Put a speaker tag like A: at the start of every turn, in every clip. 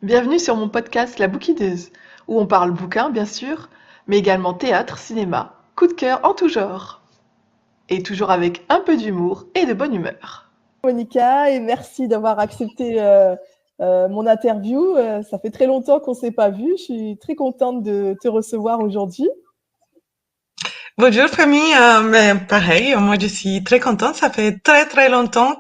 A: Bienvenue sur mon podcast La Bouquineuse, où on parle bouquins bien sûr, mais également théâtre, cinéma, coup de cœur en tout genre. Et toujours avec un peu d'humour et de bonne humeur.
B: Monica, et merci d'avoir accepté mon interview. Ça fait très longtemps qu'on ne s'est pas vu. Je suis très contente de te recevoir aujourd'hui.
C: Bonjour famille, mais pareil, moi je suis très contente. Ça fait très très longtemps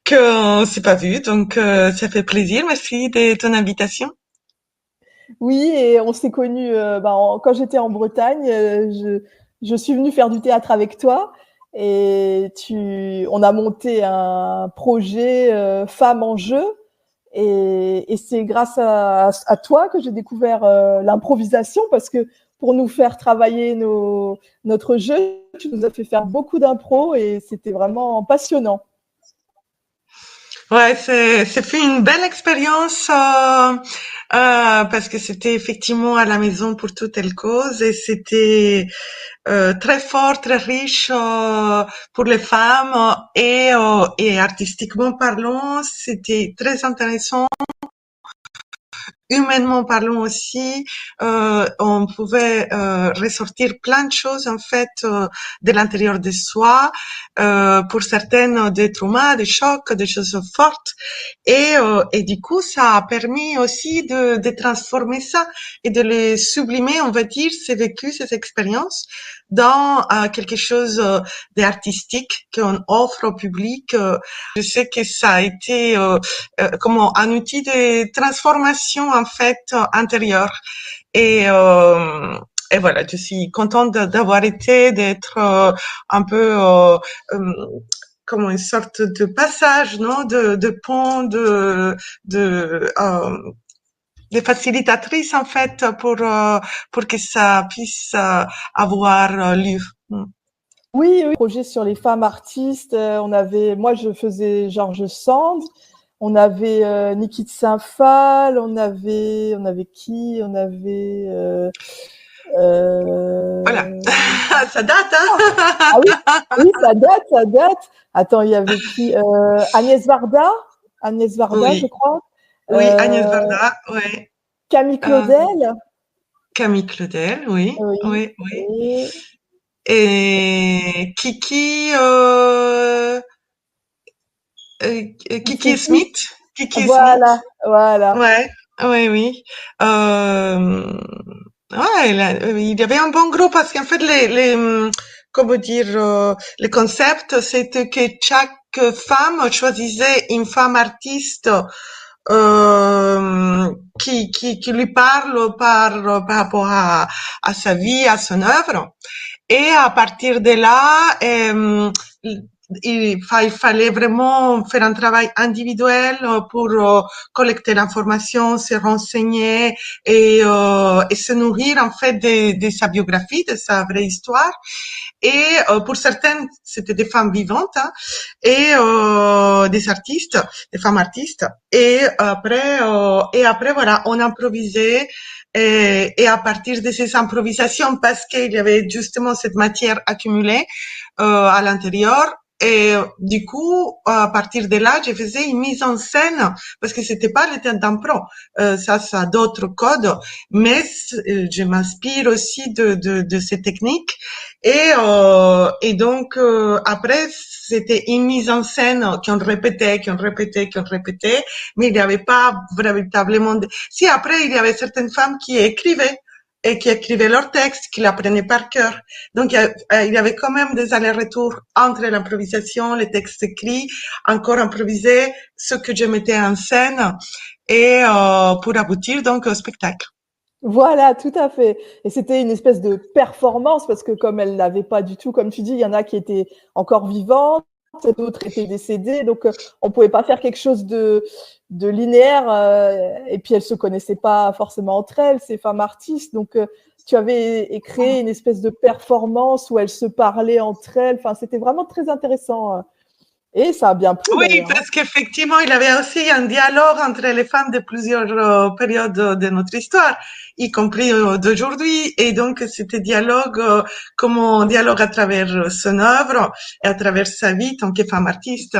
C: qu'on s'est pas vu, donc ça fait plaisir. Merci de ton invitation.
B: Oui, et on s'est connus quand j'étais en Bretagne. Je suis venue faire du théâtre avec toi et on a monté un projet Femmes en jeu. Et c'est grâce à toi que j'ai découvert l'improvisation parce que pour nous faire travailler notre jeu, tu nous as fait faire beaucoup d'impro et c'était vraiment passionnant.
C: Ouais, c'est fait une belle expérience parce que c'était effectivement à la maison pour toute telle cause et c'était très fort, très riche pour les femmes et artistiquement parlant, c'était très intéressant. Humainement parlant aussi, on pouvait ressortir plein de choses en fait de l'intérieur de soi, pour certaines des traumas, des chocs, des choses fortes, et du coup ça a permis aussi de transformer ça et de les sublimer, on va dire, ces vécus, ces expériences dans quelque chose d'artistique qu'on offre au public. Je sais que ça a été comment un outil de transformation en fait intérieure et voilà, je suis contente d'avoir été, d'être un peu comme une sorte de passage, non, de pont, de facilitatrice en fait pour que ça puisse avoir lieu.
B: Oui, oui, projet sur les femmes artistes. Moi, je faisais George Sand. On avait Niki de Saint-Phal. On avait qui? On avait
C: Voilà,
B: euh,
C: ça date,
B: Ah
C: hein.
B: oui, oui, ça date, ça date. Attends, il y avait qui? Agnès Varda, je
C: Oui,
B: crois.
C: oui, Agnès
B: Euh,
C: Varda, ouais.
B: Camille
C: Euh,
B: Claudel.
C: Camille Claudel, oui,
B: Oui.
C: oui, oui.
B: Et
C: Et Kiki
B: Kiki.
C: Smith, Kiki Smith,
B: Voilà, voilà.
C: ouais, oui, oui. Ouais, il y avait un bon groupe parce qu'en fait, comment dire, le concept, c'était que chaque femme choisissait une femme artiste qui lui parle par rapport à sa vie, à son œuvre. Et à partir de là, il fallait vraiment faire un travail individuel pour collecter l'information, se renseigner et se nourrir en fait de sa biographie, de sa vraie histoire. Et pour certaines, c'était des femmes vivantes hein, et des artistes, des femmes artistes. Et après voilà, on improvisait. Et à partir de ces improvisations, parce qu'il y avait justement cette matière accumulée à l'intérieur, et du coup, à partir de là, je faisais une mise en scène parce que c'était pas le temps d'impro. Ça a d'autres codes, mais je m'inspire aussi de ces techniques. Et donc après, c'était une mise en scène qu'on répétait, qu'on répétait, qu'on répétait, mais il n'y avait pas véritablement. Si après, il y avait certaines femmes qui écrivaient et qui écrivaient leurs textes, qui l'apprenaient par cœur. Donc, il y avait quand même des allers-retours entre l'improvisation, les textes écrits, encore improviser, ce que je mettais en scène, et pour aboutir donc au spectacle.
B: Voilà, tout à fait. Et c'était une espèce de performance parce que comme elle n'avait pas du tout, comme tu dis, il y en a qui étaient encore vivantes, d'autres étaient décédées, donc on pouvait pas faire quelque chose de linéaire. Et puis elles se connaissaient pas forcément entre elles, ces femmes artistes. Donc tu avais créé une espèce de performance où elles se parlaient entre elles. Enfin, c'était vraiment très intéressant. Et ça a bien plu
C: Oui,
B: d'ailleurs. Hein.
C: parce qu'effectivement, il y avait aussi un dialogue entre les femmes de plusieurs périodes de notre histoire, y compris d'aujourd'hui. Et donc, c'était dialogue comme on dialogue à travers son œuvre et à travers sa vie en tant que femme artiste.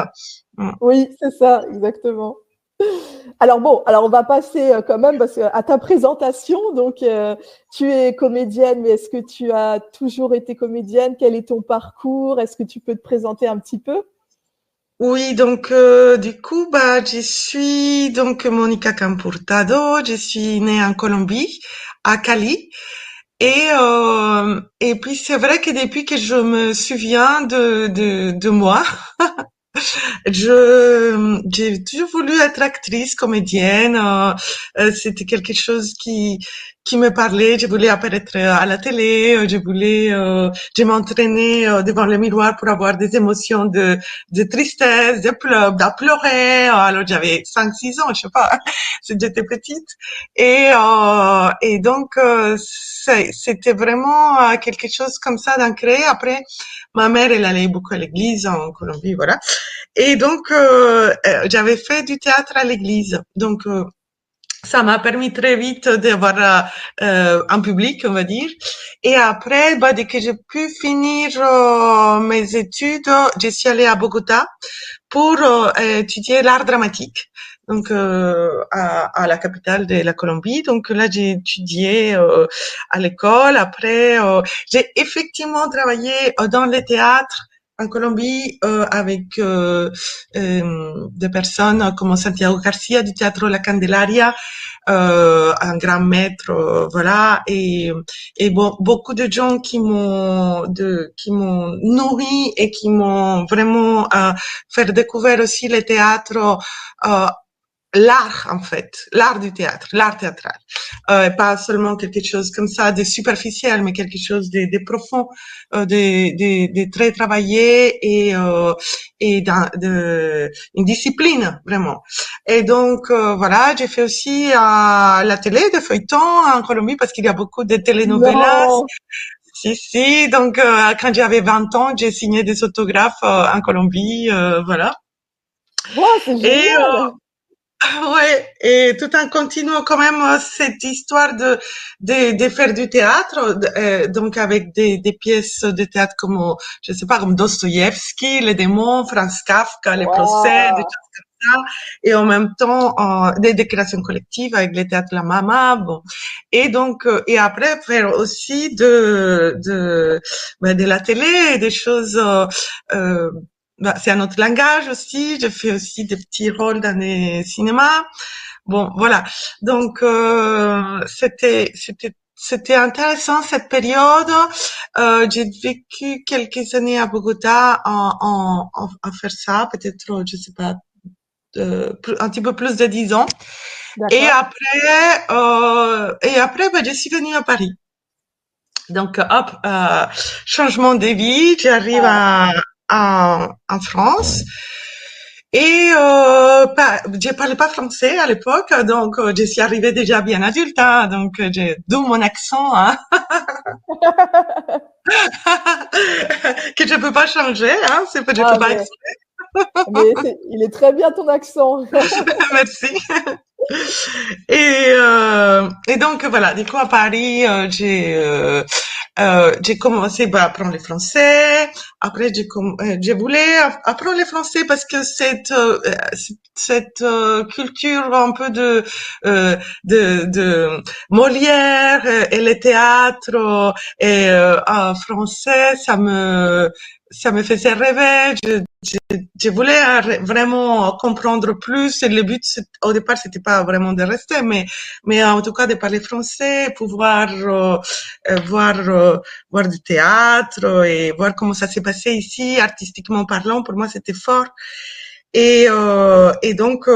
C: Mm.
B: Oui, c'est ça, exactement. Alors bon, alors on va passer quand même à ta présentation. Donc, tu es comédienne, mais est-ce que tu as toujours été comédienne? Quel est ton parcours? Est-ce que tu peux te présenter un petit peu?
C: Oui, donc du coup, je suis donc Monica Campurtado. Je suis née en Colombie, à Cali. Et puis c'est vrai que depuis que je me souviens de moi, j'ai toujours voulu être actrice, comédienne. C'était quelque chose qui me parlait. Je voulais apparaître à la télé. Je m'entraînais devant le miroir pour avoir des émotions de tristesse, de pleurer. Alors j'avais 5, 6 ans, je sais pas, j'étais petite. Et donc c'était vraiment quelque chose comme ça d'ancré. Après, ma mère, elle allait beaucoup à l'église en Colombie, voilà. Et donc, j'avais fait du théâtre à l'église. Donc, ça m'a permis très vite d'avoir un public, on va dire. Et après, dès que j'ai pu finir mes études, je suis allée à Bogota pour étudier l'art dramatique. Donc, à la capitale de la Colombie. Donc là, j'ai étudié à l'école. Après, j'ai effectivement travaillé dans le théâtre en Colombie avec des personnes comme Santiago Garcia du Teatro La Candelaria, un grand maître, voilà, et bon, beaucoup de gens qui m'ont nourri et qui m'ont vraiment fait découvrir aussi le théâtre, euh, l'art en fait, l'art du théâtre, l'art théâtral, pas seulement quelque chose comme ça de superficiel, mais quelque chose de profond, de très travaillé et une discipline vraiment. Et donc voilà, j'ai fait aussi la télé, des feuilletons en Colombie parce qu'il y a beaucoup de telenovelas.
B: Non!
C: Si, si, donc quand j'avais 20 ans, j'ai signé des autographes en Colombie, voilà.
B: Wow, c'est
C: Et
B: génial!
C: ouais, et tout en continuant quand même cette histoire de faire du théâtre, donc avec des pièces de théâtre comme, je sais pas, comme Dostoïevski, Les démons, Franz Kafka, Les procès, des
B: Wow!
C: choses comme ça, et en même temps des créations collectives avec le théâtre La Mama, bon. Et donc, et après faire aussi de la télé, des choses c'est un autre langage aussi. Je fais aussi des petits rôles dans les cinémas. Bon, voilà. Donc c'était intéressant cette période. J'ai vécu quelques années à Bogota en faire ça, peut-être je sais pas, un petit peu plus de 10 ans.
B: D'accord.
C: Et après, je suis venue à Paris. Donc, hop, changement de vie. J'arrive
B: Ah,
C: en France. Et je parlais pas français à l'époque, donc je suis arrivée déjà bien adulte, hein, donc d'où mon accent, hein, que je peux pas changer, hein, je fais
B: ah
C: pas exprès.
B: il est très bien ton accent.
C: Merci. Et donc voilà, du coup à Paris, j'ai commencé à apprendre le français. Après, je voulais apprendre le français parce que cette culture un peu de Molière et le théâtre et en français, ça me faisait rêver. Je voulais vraiment comprendre plus. Et le but, au départ, c'était pas vraiment de rester, mais en tout cas de parler français, pouvoir voir du théâtre et voir comment ça s'est passé ici, artistiquement parlant. Pour moi, c'était fort. Et donc,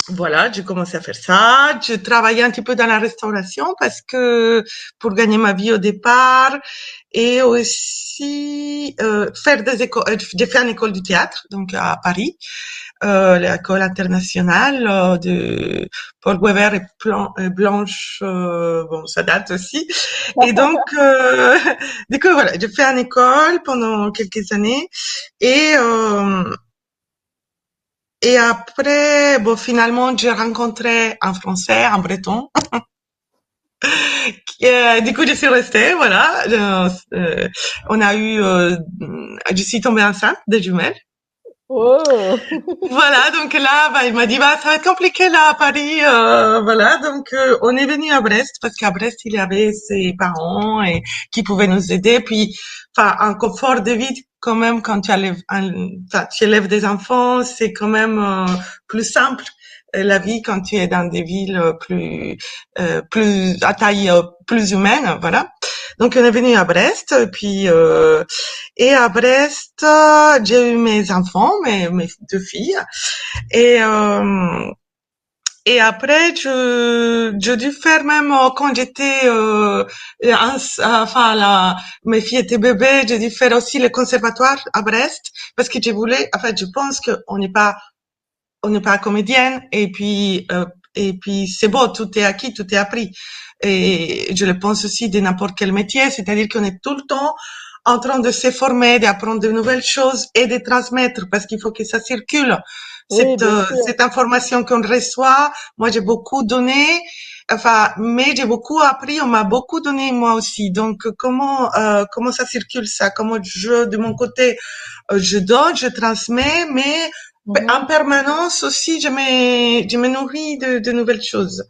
C: voilà, j'ai commencé à faire ça. Je travaillais un petit peu dans la restauration parce que pour gagner ma vie au départ et aussi faire des écoles. J'ai fait une école du théâtre donc à Paris, l'école internationale de Paul Weber et Blanche. Bon, ça date aussi. Et donc, du coup voilà, j'ai fait une école pendant quelques années et et après, bon, finalement, j'ai rencontré un Français, un Breton. Du coup, je suis restée, voilà. On a eu, je suis tombée enceinte des jumelles.
B: Oh!
C: Voilà, donc là, bah, il m'a dit, bah, ça va être compliqué là à Paris, voilà. Donc, on est venu à Brest parce qu'à Brest, il y avait ses parents et qui pouvaient nous aider. Puis, enfin, un confort de vie quand même quand enfin, tu élèves des enfants, c'est quand même plus simple. La vie quand tu es dans des villes plus à taille plus humaine, voilà. Donc, on est venu à Brest, puis et à Brest, j'ai eu mes enfants, mes deux filles. Et, euh, et après, j'ai dû faire même quand j'étais, enfin, mes filles étaient bébés, j'ai dû faire aussi le conservatoire à Brest parce que je voulais, en fait, je pense on n'est pas comédienne et puis c'est beau, tout est acquis, tout est appris. Et je le pense aussi de n'importe quel métier, c'est-à-dire qu'on est tout le temps en train de se former, d'apprendre de nouvelles choses et de transmettre parce qu'il faut que ça circule.
B: Oui, bien sûr.
C: Cette information qu'on reçoit, moi j'ai beaucoup donné, enfin, mais j'ai beaucoup appris, on m'a beaucoup donné moi aussi. Donc comment ça circule ça? Comment je, de mon côté, je donne, je transmets, mais en
B: Mhm.
C: permanence aussi, je me nourris de nouvelles choses.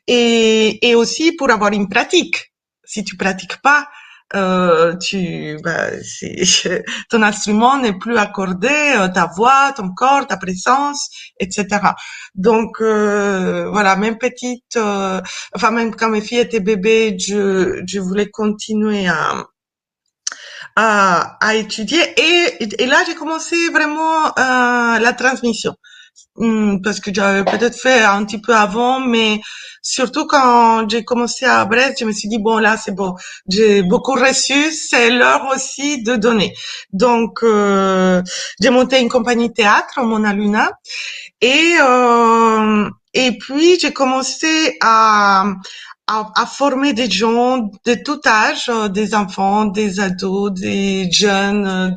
C: Et aussi pour avoir une pratique. Si tu pratiques pas, ton instrument n'est plus accordé, ta voix, ton corps, ta présence, etc. Donc voilà, même petite, enfin même quand mes filles étaient bébés, je voulais continuer à étudier et là j'ai commencé vraiment la transmission. Parce que j'avais peut-être fait un petit peu avant, mais surtout quand j'ai commencé à Brest, je me suis dit bon là c'est bon, j'ai beaucoup reçu, c'est l'heure aussi de donner. Donc j'ai monté une compagnie théâtre, Mona Luna, et puis j'ai commencé à former des gens de tout âge, des enfants, des ados, des jeunes,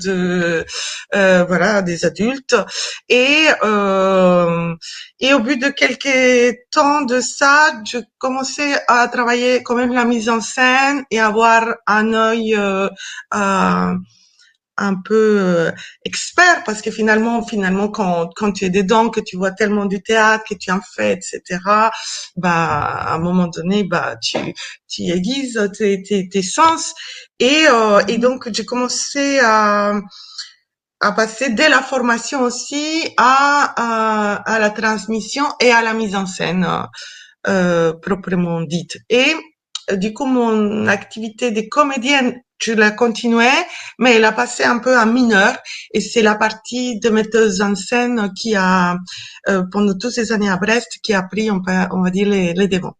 C: voilà, des adultes. Et et au bout de quelques temps de ça, je commençais à travailler quand même la mise en scène et avoir un œil un peu expert parce que finalement quand tu es dedans, que tu vois tellement du théâtre, que tu en fais, etc. Bah à un moment donné, bah tu aiguises tes sens et
B: Mhm.
C: donc j'ai commencé à passer dès la formation aussi à la transmission et à la mise en scène proprement dite. Et du coup, mon activité de comédienne, je la continuais, mais elle a passé un peu en mineur. Et c'est la partie de metteuse en scène qui a, pendant toutes ces années à Brest, qui a pris, on va dire, les devants.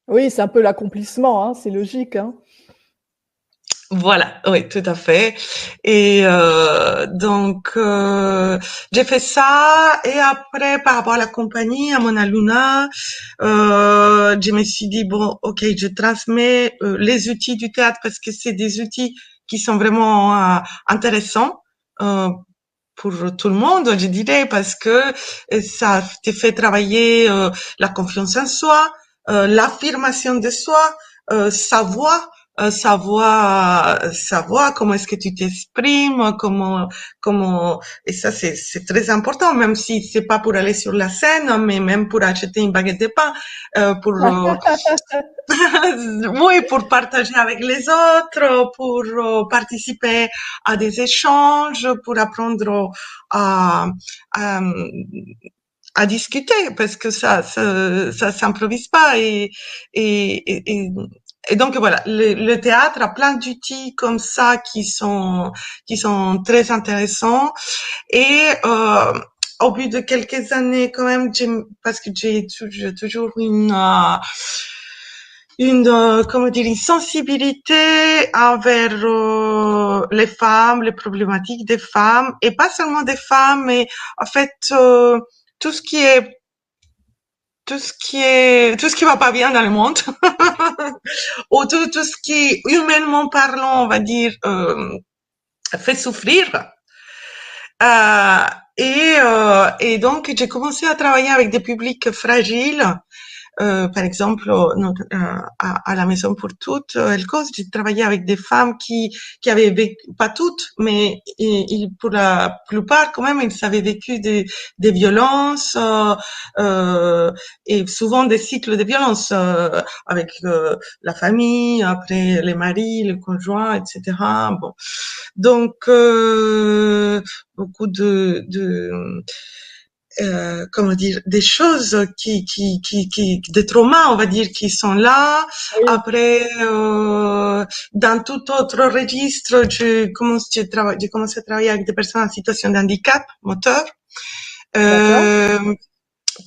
B: Oui, c'est un peu l'accomplissement, hein, c'est logique, hein.
C: Voilà, oui, tout à fait. Et donc, j'ai fait ça. Et après, par rapport à la compagnie, à Mona Luna, je me suis dit, bon, ok, je transmets les outils du théâtre parce que c'est des outils qui sont vraiment intéressants euh, pour tout le monde, je dirais, parce que ça te fait travailler la confiance en soi, l'affirmation de soi, savoir savoir comment est-ce que tu t'exprimes, et ça c'est très important, même si c'est pas pour aller sur la scène, mais même pour acheter une baguette de pain, pour oui, pour partager avec les autres, pour participer à des échanges, pour apprendre à, à, à discuter, parce que ça s'improvise pas. Et donc voilà, le théâtre a plein d'outils comme ça qui sont très intéressants. Et au bout de quelques années, quand même, parce que j'ai toujours comment dire, une sensibilité envers les femmes, les problématiques des femmes, et pas seulement des femmes, mais en fait tout ce qui est tout ce qui va pas bien dans le monde, ou tout ce qui, humainement parlant, on va dire, fait souffrir. Euh, et donc j'ai commencé à travailler avec des publics fragiles par exemple, à la Maison pour toutes, Elcos, j'ai travaillé avec des femmes qui avaient vécu, pas toutes, mais pour la plupart quand même, ils avaient vécu des violences, et souvent des cycles de violence, avec la famille, après les maris, le conjoint, etc. Bon, donc beaucoup comment dire, des choses des traumas, on va dire, qui sont là.
B: Oui,
C: Après, dans tout autre registre, j'ai commencé à travailler avec des personnes en situation de handicap moteur,
B: d'accord.
C: euh,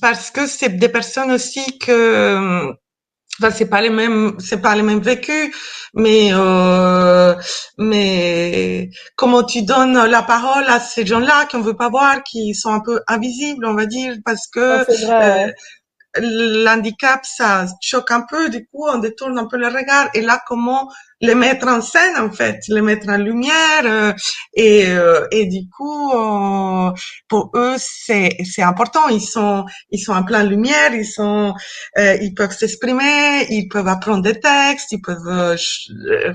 C: parce que c'est des personnes aussi que, enfin, c'est pas les mêmes vécus, mais comment tu donnes la parole à ces gens-là qu'on veut pas voir, qui sont un peu invisibles, on va dire, parce
B: Ouais,
C: que
B: c'est vrai,
C: euh,
B: ouais.
C: l'handicap, ça choque un peu, du coup, on détourne un peu le regard. Et là, comment les mettre en scène, en fait, les mettre en lumière, et du coup, pour eux, c'est important. Ils sont en pleine lumière, ils peuvent s'exprimer, ils peuvent apprendre des textes, ils peuvent,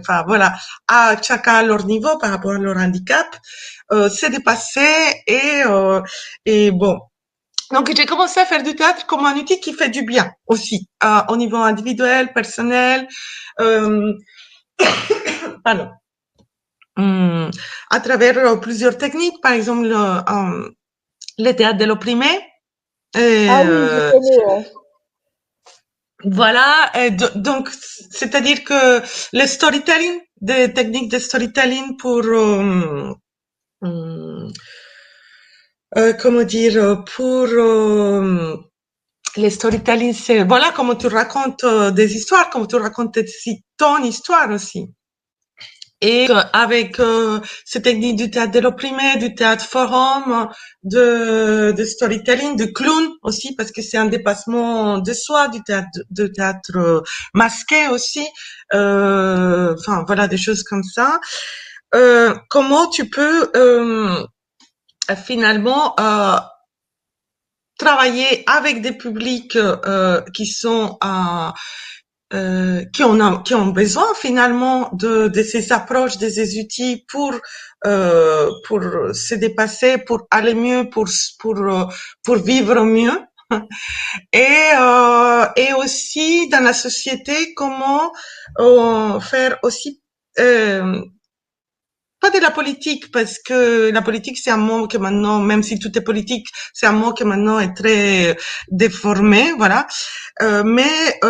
C: enfin, voilà, à chacun à leur niveau par rapport à leur handicap, se dépasser et bon. Donc, j'ai commencé à faire du théâtre comme un outil qui fait du bien aussi, au niveau individuel, personnel, euh, pardon, Hum, à travers plusieurs techniques, par exemple le théâtre de l'opprimé. Et,
B: Ah oui, je connais, ouais.
C: voilà, donc c'est-à-dire que le storytelling, des techniques de storytelling pour hum, comment dire, pour les storytelling, c'est voilà comment tu racontes des histoires, comment tu racontes ton histoire aussi. Et avec ces techniques du théâtre de l'opprimé, du théâtre forum, de storytelling, de clown aussi, parce que c'est un dépassement de soi, du théâtre, de théâtre masqué aussi. Enfin, voilà, des choses comme ça. Comment tu peux finalement travailler avec des publics qui sont qui ont besoin finalement de ces approches, de ces outils pour se dépasser, pour aller mieux, pour vivre mieux. Et aussi dans la société, comment faire aussi pas de la politique, parce que la politique, c'est un mot que maintenant, même si tout est politique, c'est un mot qui maintenant est très déformé, voilà. Mais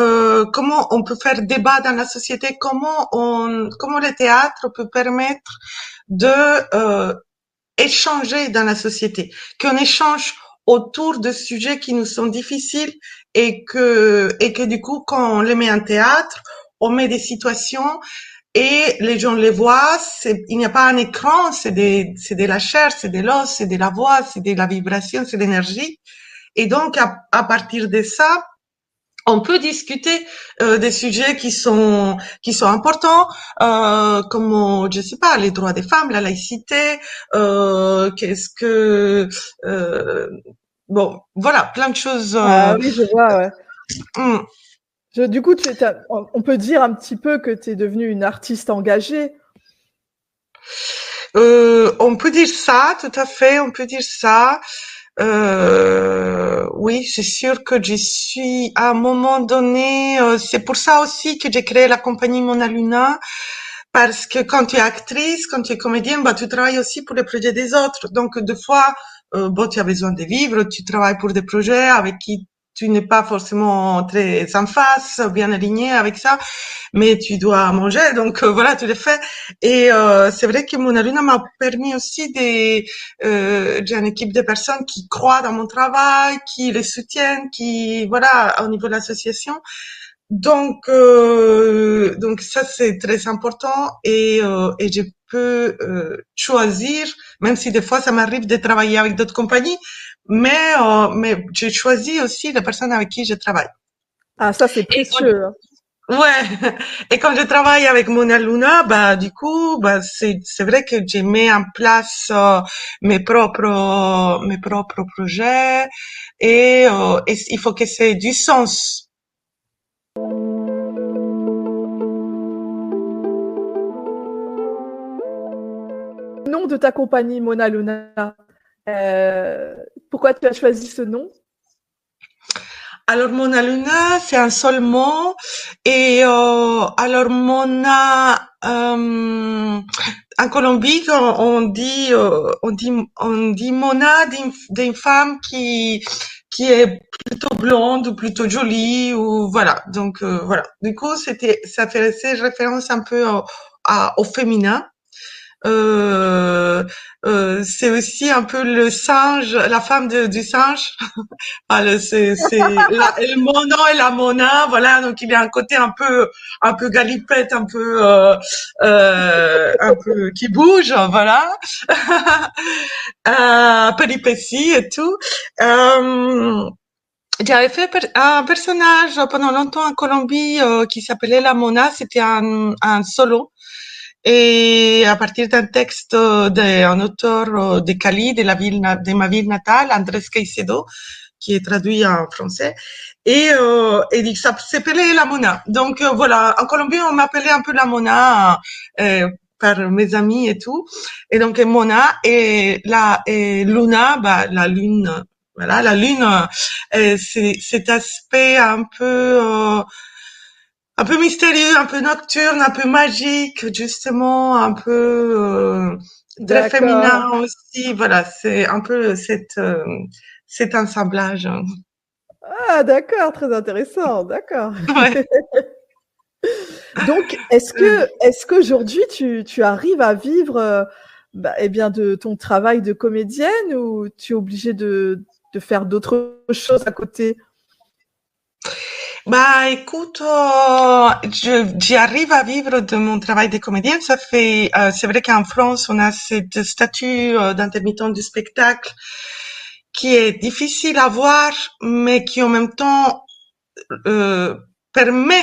C: comment on peut faire débat dans la société, comment le théâtre peut permettre de échanger dans la société, qu'on échange autour de sujets qui nous sont difficiles et que du coup, quand on les met en théâtre, on met des situations et les gens les voient, il n'y a pas un écran, c'est de la chair, c'est de l'os, c'est de la voix, c'est de la vibration, c'est de l'énergie. Et donc, à partir de ça, on peut discuter des sujets qui sont importants, comme je sais pas les droits des femmes, la laïcité, qu'est-ce que bon, voilà, plein de choses.
B: Ah oui, je vois, ouais.
C: Hmm.
B: Du coup, on peut dire un petit peu que tu es devenue une artiste engagée.
C: On peut dire ça, tout à fait, on peut dire ça. Oui, c'est sûr que je suis à un moment donné. C'est pour ça aussi que j'ai créé la compagnie Mona Luna, parce que quand tu es actrice, quand tu es comédienne, bah tu travailles aussi pour les projets des autres. Donc deux fois, bon, tu as besoin de vivre, tu travailles pour des projets avec qui tu n'es pas forcément très en face, bien aligné avec ça, mais tu dois manger, donc voilà, tu le fais. Et c'est vrai que Mona Luna m'a permis aussi j'ai une équipe de personnes qui croient dans mon travail, qui les soutiennent, qui voilà, au niveau de l'association. Donc ça c'est très important et je peux choisir, même si des fois ça m'arrive de travailler avec d'autres compagnies, mais j'ai choisi aussi les personnes avec qui je travaille.
B: Ah, ça, c'est
C: Et
B: précieux, hein.
C: ouais, et quand je travaille avec Mona Luna, bah du coup, bah c'est vrai que je mets en place mes propres projets et il faut que c'est du sens.
B: Le nom de ta compagnie, Mona Luna, pourquoi tu as choisi ce nom?
C: Alors, Mona Luna, c'est un seul mot. Et alors, Mona, en Colombie, on dit Mona d'une femme qui est plutôt blonde ou plutôt jolie ou voilà. Donc voilà. Du coup, ça faisait référence un peu au féminin. Euh, c'est aussi un peu le singe, la femme du singe. Ah, le mono et la mona, voilà. Donc il y a un côté un peu galipette, un peu qui bouge, voilà. Péripéties et tout. J'avais fait un personnage pendant longtemps en Colombie qui s'appelait La Mona. C'était un solo. Et à partir d'un texte d'un auteur de Cali, de ma ville natale, Andrés Caicedo, qui est traduit en français, et ça s'appelait La Mona. Donc voilà, en Colombie, on m'appelait un peu La Mona par mes amis et tout. Et donc Mona et Luna, bah la lune, voilà, la lune, c'est cet aspect un peu mystérieux, un peu nocturne, un peu magique, justement, un peu très
B: D'accord.
C: féminin aussi. Voilà, c'est un peu cet assemblage.
B: Ah, d'accord, très intéressant, d'accord.
C: Ouais.
B: Donc, est-ce qu'aujourd'hui tu arrives à vivre bah, eh bien, de ton travail de comédienne ou tu es obligée de faire d'autres choses à côté?
C: Bah, écoute, j'y arrive à vivre de mon travail de comédienne. C'est vrai qu'en France, on a cette statut d'intermittent du spectacle qui est difficile à voir, mais qui en même temps euh, permet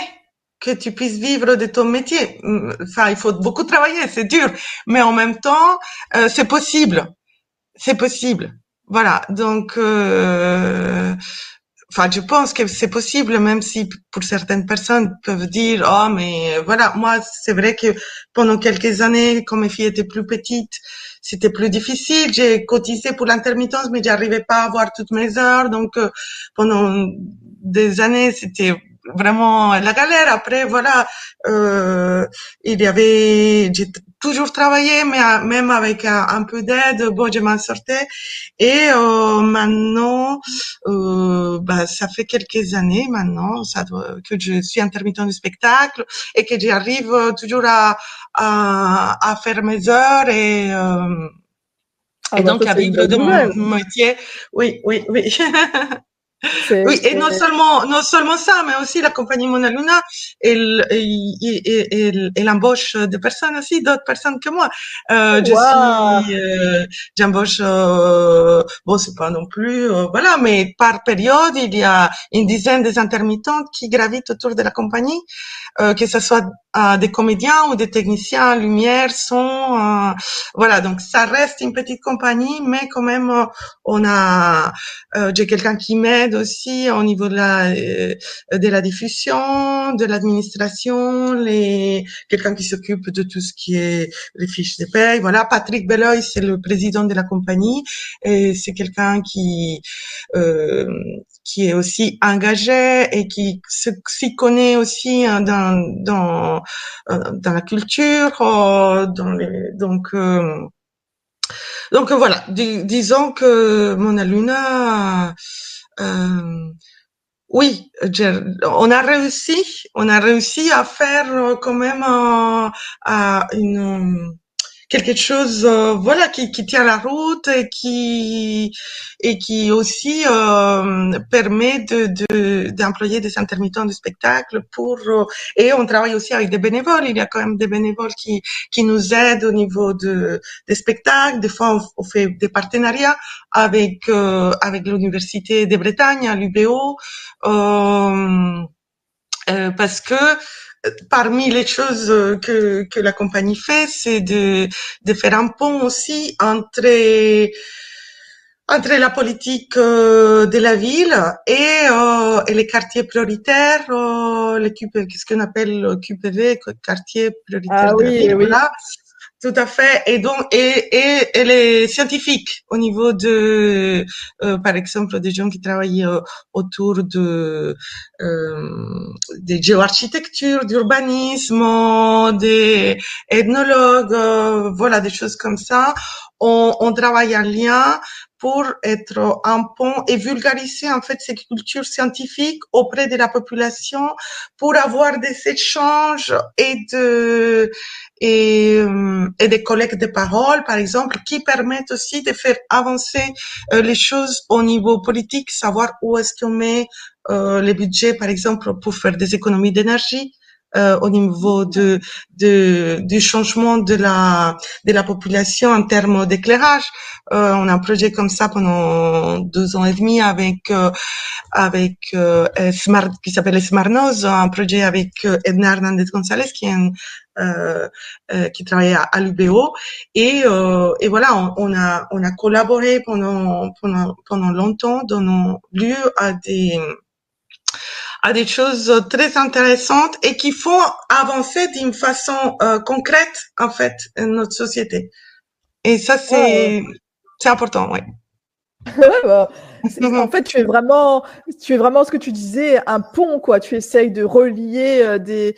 C: que tu puisses vivre de ton métier. Enfin, il faut beaucoup travailler, c'est dur, mais en même temps, c'est possible. C'est possible. Voilà. Donc, enfin, je pense que c'est possible, même si pour certaines personnes peuvent dire, oh, mais voilà, moi, c'est vrai que pendant quelques années, quand mes filles étaient plus petites, c'était plus difficile. J'ai cotisé pour l'intermittence, mais j'arrivais pas à avoir toutes mes heures. Donc, pendant des années, c'était vraiment la galère. Après, voilà, il y avait, j'ai toujours travaillé, mais même avec un peu d'aide, bon, je m'en sortais. Et maintenant, bah, ça fait quelques années maintenant, que je suis intermittent du spectacle et que j'arrive toujours à faire mes heures
B: Ah
C: et
B: bah
C: donc
B: ça
C: à
B: c'est une
C: vivre
B: bonne
C: de
B: nouvelle.
C: mon métier. Oui, oui, oui.
B: C'est
C: Oui, et non seulement ça, mais aussi la compagnie Mona Luna, elle embauche des personnes aussi, d'autres personnes que moi.
B: waouh!
C: J'embauche, bon, c'est pas non plus, voilà, mais par période, il y a une dizaine des intermittentes qui gravitent autour de la compagnie, que ce soit des comédiens ou des techniciens, lumière, son, voilà. Donc ça reste une petite compagnie, mais quand même, on a j'ai quelqu'un qui m'aide aussi au niveau de la diffusion, de l'administration, quelqu'un qui s'occupe de tout ce qui est les fiches de paye. Voilà, Patrick Belloy, c'est le président de la compagnie et c'est quelqu'un euh, qui est aussi engagé et qui s'y connaît aussi hein, dans la culture, donc voilà, disons que Mona Luna, euh, oui, on a réussi à faire quand même quelque chose, voilà, qui tient la route et qui aussi permet d'employer des intermittents du spectacle et on travaille aussi avec des bénévoles. Il y a quand même des bénévoles qui nous aident au niveau des spectacles. Des fois, on fait des partenariats avec l'université de Bretagne à l'UBO. Parce que parmi les choses que la compagnie fait, c'est de faire un pont aussi entre entre la politique de la ville et les quartiers prioritaires, ce qu'on appelle le QPV, quartier prioritaire
B: Ah
C: de la
B: oui,
C: ville,
B: oui.
C: voilà. Tout à fait. Et donc, et les scientifiques au niveau de, par exemple, des gens qui travaillent autour des géoarchitectures, d'urbanisme, des ethnologues, voilà, des choses comme ça. On travaille en lien pour être un pont et vulgariser en fait ces cultures scientifiques auprès de la population pour avoir des échanges et des collectes de paroles, par exemple, qui permettent aussi de faire avancer les choses au niveau politique, savoir où est-ce qu'on met les budgets, par exemple, pour faire des économies d'énergie. Au niveau du changement de la population en termes d'éclairage. On a un projet comme ça pendant 2 ans et demi avec Smart, qui s'appelle Smartnose, un projet avec Edna Hernandez González, qui travaille à l'UBO. Et voilà, on a collaboré pendant longtemps, donnant lieu à des choses très intéressantes et qui font avancer d'une façon concrète, en fait, notre société. Et ça,
B: Ah,
C: c'est important, ouais.
B: ouais, bah, en fait, tu es vraiment ce que tu disais, un pont, quoi. Tu essayes de relier des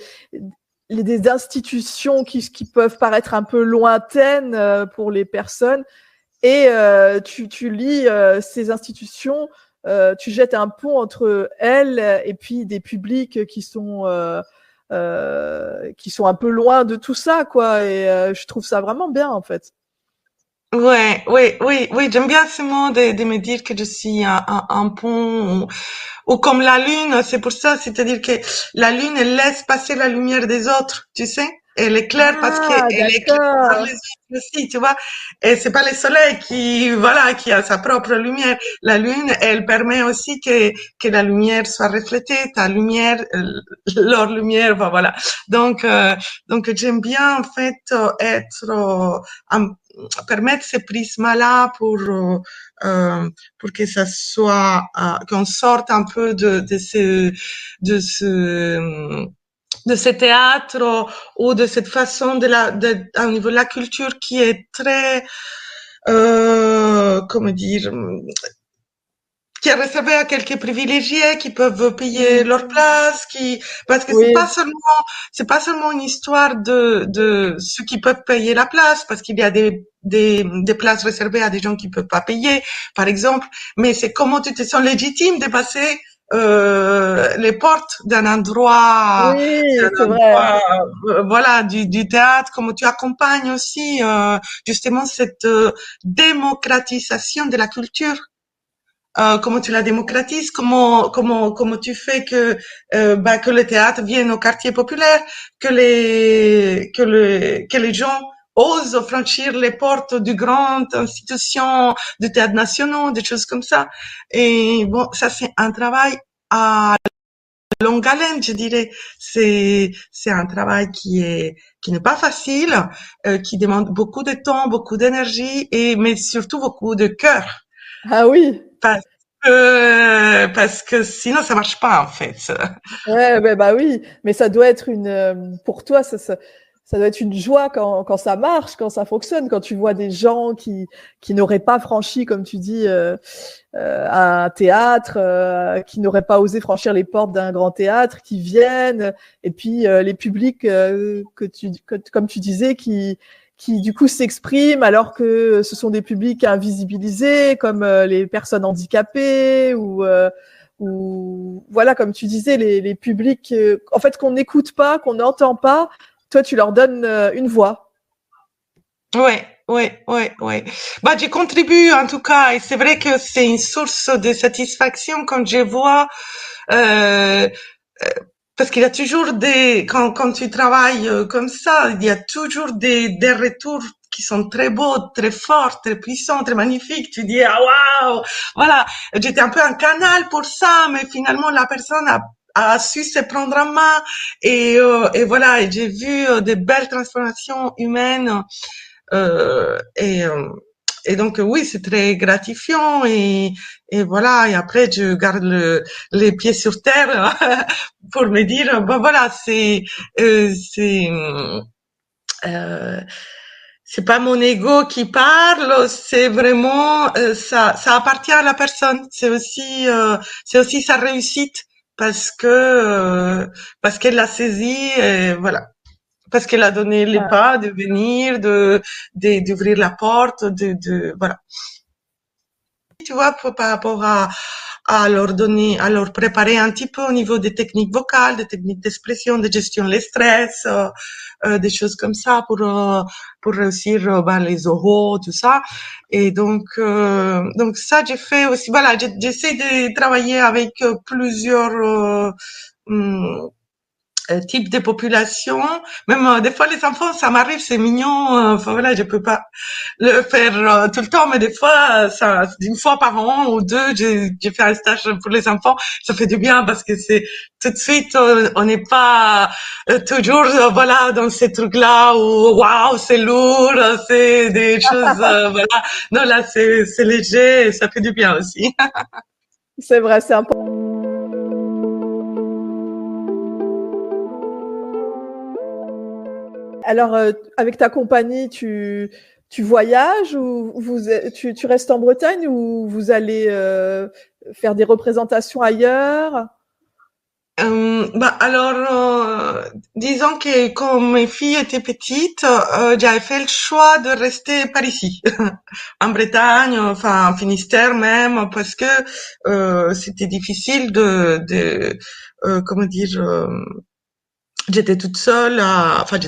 B: institutions qui peuvent paraître un peu lointaines pour les personnes, et tu lis ces institutions, tu jettes un pont entre elles et puis des publics qui sont un peu loin de tout ça, quoi. Et je trouve ça vraiment bien, en fait.
C: Ouais, oui, oui, oui, j'aime bien ce mot de me dire que je suis un pont ou comme la lune, c'est pour ça, c'est-à-dire que la lune, elle laisse passer la lumière des autres, tu sais? Elle éclaire parce qu'elle
B: Ah,
C: éclaire par
B: d'accord.
C: les autres aussi, tu vois? Et c'est pas le soleil qui, voilà, qui a sa propre lumière. La lune, elle permet aussi que la lumière soit reflétée, ta lumière, leur lumière, enfin, voilà. Donc j'aime bien, en fait, permettre ces prismes-là pour que ça soit, qu'on sorte un peu de ce, de ce théâtre ou de cette façon au niveau de la culture qui est très, comment dire, qui est réservé à quelques privilégiés qui peuvent payer
B: Mm.
C: leur place, parce que
B: Oui,
C: c'est pas seulement une histoire de ceux qui peuvent payer la place, parce qu'il y a des places réservées à des gens qui peuvent pas payer, par exemple, mais c'est comment tu te sens légitime de passer les portes
B: oui, c'est vrai.
C: voilà, du théâtre, comment tu accompagnes aussi, justement cette démocratisation de la culture. Comment tu la démocratises, comment tu fais que le théâtre vienne au quartier populaire, que les gens osent franchir les portes du grande institution, du théâtre national, des choses comme ça. Et bon, ça c'est un travail à longue haleine, je dirais. C'est un travail qui n'est pas facile, qui demande beaucoup de temps, beaucoup d'énergie mais surtout beaucoup de cœur.
B: Ah oui.
C: Parce parce que sinon ça marche pas en fait.
B: Ouais, ouais, bah oui, mais ça doit être pour toi, ça doit être une joie quand ça marche, quand ça fonctionne, quand tu vois des gens qui n'auraient pas franchi, comme tu dis, un théâtre, qui n'auraient pas osé franchir les portes d'un grand théâtre, qui viennent, et puis les publics comme tu disais, qui du coup s'expriment alors que ce sont des publics invisibilisés, comme les personnes handicapées ou voilà, comme tu disais, les publics, en fait, qu'on n'écoute pas, qu'on n'entend pas, toi, tu leur donnes une voix.
C: Ouais, ouais, ouais, ouais. Bah, j'y contribue en tout cas, et c'est vrai que c'est une source de satisfaction quand je vois, euh, parce qu'il y a toujours quand tu travailles comme ça, il y a toujours des retours qui sont très beaux, très forts, très puissants, très magnifiques. Tu dis, ah waouh, voilà. J'étais un peu un canal pour ça, mais finalement la personne a su se prendre en main et voilà. Et j'ai vu des belles transformations humaines euh, et, euh, et donc oui, c'est très gratifiant et voilà. Et après, je garde les pieds sur terre pour me dire, ben voilà, c'est euh, c'est pas mon ego qui parle, c'est vraiment ça appartient à la personne. C'est aussi sa réussite parce qu'elle l'a saisi, et voilà, parce qu'elle a donné les
B: Ah,
C: pas de venir, d'ouvrir la porte, voilà. Tu vois, par rapport à leur donner, à leur préparer un petit peu au niveau des techniques vocales, des techniques d'expression, de gestion des stress, des choses comme ça pour réussir ben, les oraux, tout ça. Et donc ça, j'ai fait aussi. Voilà, j'essaie de travailler avec plusieurs hum, types de populations. Même des fois les enfants, ça m'arrive, c'est mignon. Enfin voilà, je peux pas le faire tout le temps, mais des fois, ça, une fois par an ou deux, j'ai fait un stage pour les enfants. Ça fait du bien parce que c'est tout de suite, on n'est pas toujours, voilà, dans ces trucs-là où waouh, c'est lourd, c'est des choses, voilà. Non, là, c'est léger, et ça fait du bien aussi.
B: c'est vrai, c'est important. Alors, avec ta compagnie, tu voyages ou tu restes en Bretagne ou vous allez faire des représentations ailleurs?
C: Bah alors, disons que quand mes filles étaient petites, j'avais fait le choix de rester par ici, en Bretagne, enfin en Finistère même, parce que c'était difficile comment dire, j'étais toute seule, enfin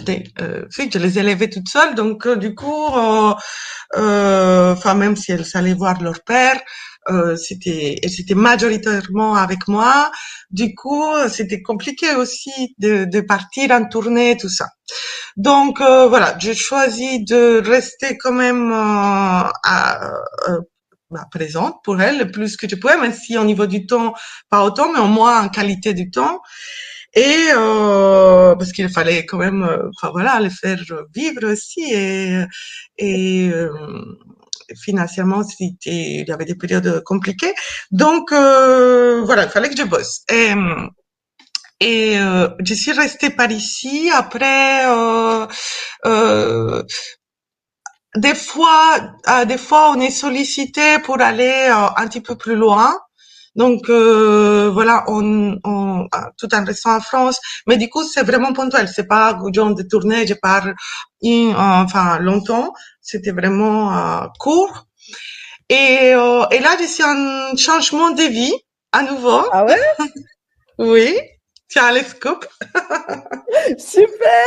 C: oui, je les élevais toute seule, donc du coup, enfin même si elles allaient voir leur père, c'était majoritairement avec moi. Du coup, c'était compliqué aussi de partir en tournée, tout ça. Donc voilà, j'ai choisi de rester quand même euh, présente pour elles le plus que je pouvais, même si au niveau du temps, pas autant, mais au moins en qualité du temps. Et parce qu'il fallait quand même, enfin voilà, les faire vivre aussi et financièrement, il y avait des périodes compliquées. Donc voilà, il fallait que je bosse. Et je suis restée par ici. Après, euh, des fois, on est sollicité pour aller un petit peu plus loin. Donc voilà, tout en restant en France, mais du coup c'est vraiment ponctuel. C'est pas genre de tournée, je pars enfin longtemps. C'était vraiment court. Et là, je suis en changement de vie à nouveau.
B: Ah ouais?
C: Oui, tu as les scoops.
B: Super!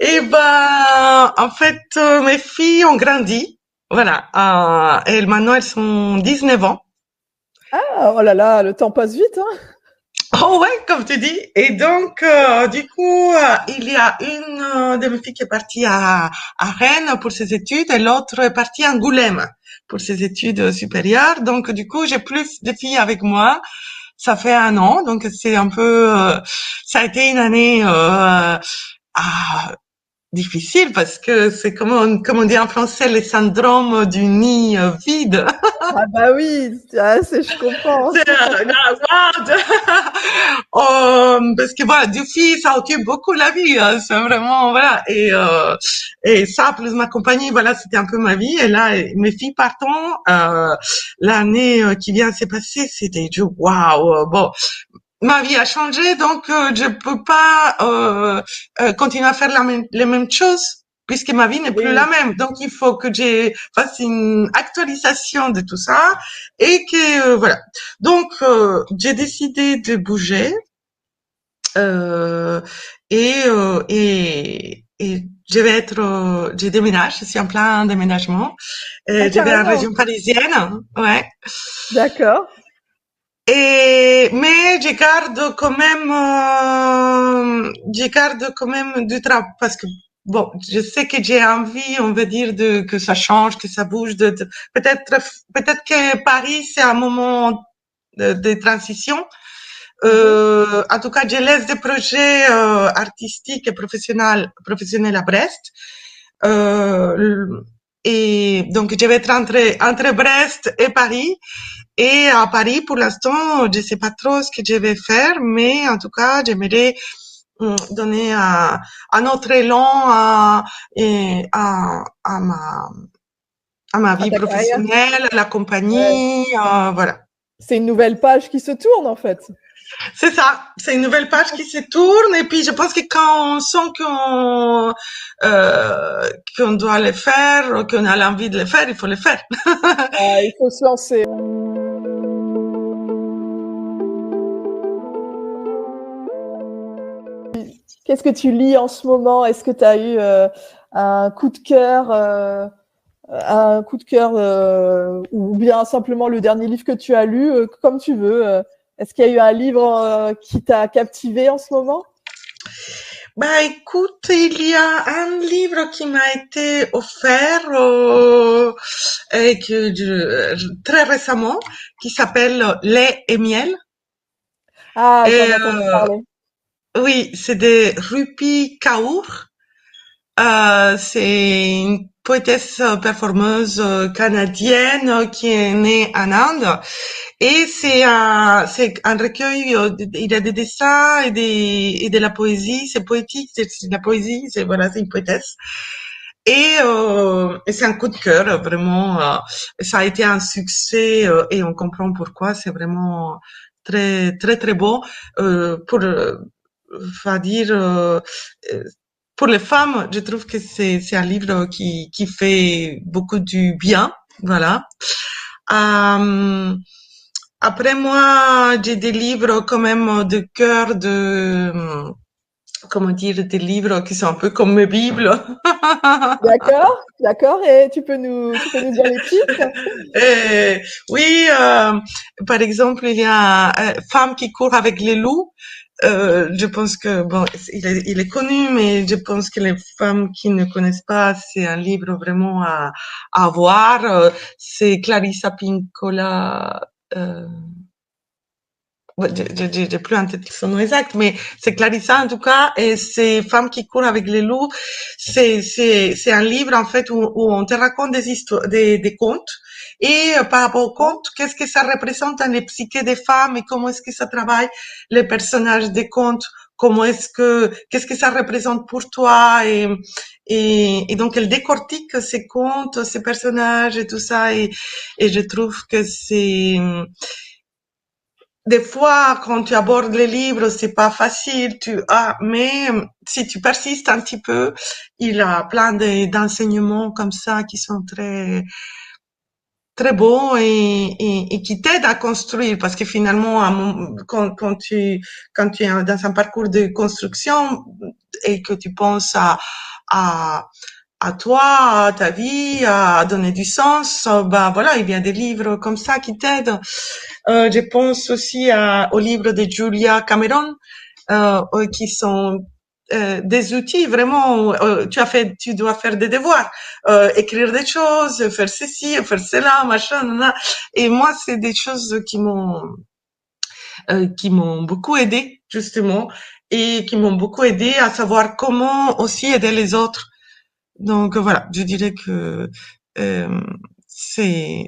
C: Et ben, en fait, mes filles ont grandi. Voilà. Et maintenant, elles sont 19 ans.
B: Ah, oh là là, le temps passe vite, hein?
C: Oh ouais, comme tu dis. Et donc, du coup, il y a une de mes filles qui est partie à Rennes pour ses études et l'autre est partie à Angoulême pour ses études supérieures. Donc, du coup, j'ai plus de filles avec moi. Ça fait 1 an, donc c'est un peu, ça a été une année difficile parce que c'est comme on dit en français, le syndrome du nid vide.
B: Ah bah oui, ah, je comprends.
C: C'est wow. Parce que voilà, du fils, ça occupe beaucoup la vie. C'est vraiment voilà. Et ça, plus ma compagnie, voilà, c'était un peu ma vie. Et là, mes filles partant, l'année qui vient de se passer, c'était du waouh. Bon, ma vie a changé, donc je peux pas continuer à faire les mêmes choses puisque ma vie n'est plus la
B: Oui.
C: même. Donc il faut que je fasse une actualisation de tout ça et que voilà. Donc j'ai décidé de bouger euh, et je vais être, je déménage, je suis en plein déménagement.
B: Ah,
C: Je vais en
B: carrément.
C: région parisienne, ouais.
B: D'accord.
C: Mais je garde quand même du travail parce que bon, je sais que j'ai envie, on va dire, que ça change, que ça bouge, peut-être que Paris c'est un moment de transition.
B: Mhm.
C: En tout cas, je laisse des projets artistiques et professionnels à Brest. Et donc, je vais être entre Brest et Paris. Et à Paris, pour l'instant, je sais pas trop ce que je vais faire, mais en tout cas, j'aimerais donner un autre élan à ma
B: À
C: vie
B: ta carrière.
C: professionnelle, à la
B: Ouais.
C: compagnie, voilà.
B: C'est une nouvelle page qui se tourne en fait.
C: C'est ça, c'est une nouvelle page qui se tourne et puis je pense que quand on sent qu'on doit le faire, qu'on a l'envie de le faire, il faut le faire.
B: Il faut se lancer. Qu'est-ce que tu lis en ce moment? Est-ce que tu as eu un coup de cœur, ou bien simplement le dernier livre que tu as lu, comme tu veux. Est-ce qu'il y a eu un livre qui t'a captivé en ce moment?
C: Bah écoute, il y a un livre qui m'a été offert très récemment, qui s'appelle Lait et miel.
B: Ah,
C: Et
B: j'en ai entendu parler.
C: oui, c'est de Rupi Kaur. C'est une poétesse performeuse canadienne qui est née en Inde. Et c'est un recueil, il y a des dessins et de la poésie, c'est poétique, c'est de la poésie, voilà, c'est une poétesse. Et c'est un coup de cœur, vraiment, ça a été un succès, et on comprend pourquoi, c'est vraiment très, très, très beau, va dire, pour les femmes, je trouve que c'est un livre qui fait beaucoup du bien, voilà. Euh, Après moi, j'ai des livres quand même de cœur comment dire, des livres qui sont un peu comme mes bibles.
B: D'accord, d'accord. Et tu peux nous dire les titres?
C: Oui, par exemple, il y a Femme qui court avec les loups. Je pense que bon, il est connu, mais je pense que les femmes qui ne connaissent pas, c'est un livre vraiment à voir. C'est Clarissa Pinkola. Ouais, j'ai plus en tête son nom exact, mais c'est Clarissa en tout cas, et c'est Femmes qui courent avec les loups. C'est un livre en fait où on te raconte des histoires, des contes, et par rapport aux
B: Hein.
C: contes, qu'est-ce que ça représente dans les psychés des femmes et comment est-ce que ça travaille les personnages des contes, qu'est-ce que ça représente pour toi et donc elle décortique ces contes, ces personnages et tout ça, et je trouve que c'est des fois, quand tu abordes les livres, c'est pas facile, mais si tu persistes un petit peu, il a plein d'enseignements comme ça qui sont très, très beaux et qui t'aident à construire parce que finalement, quand tu es dans un parcours de construction et que tu penses à, à toi, à ta vie, à donner du sens, ben voilà, il y a des livres comme ça qui t'aident. Je pense aussi aux livres de Julia Cameron, qui sont des outils vraiment. Tu dois faire des devoirs, écrire des choses, faire ceci, faire cela, machin, nan. Et moi, c'est des choses qui m'ont beaucoup aidé justement et qui m'ont beaucoup aidé à savoir comment aussi aider les autres. Donc voilà, je dirais que euh, ces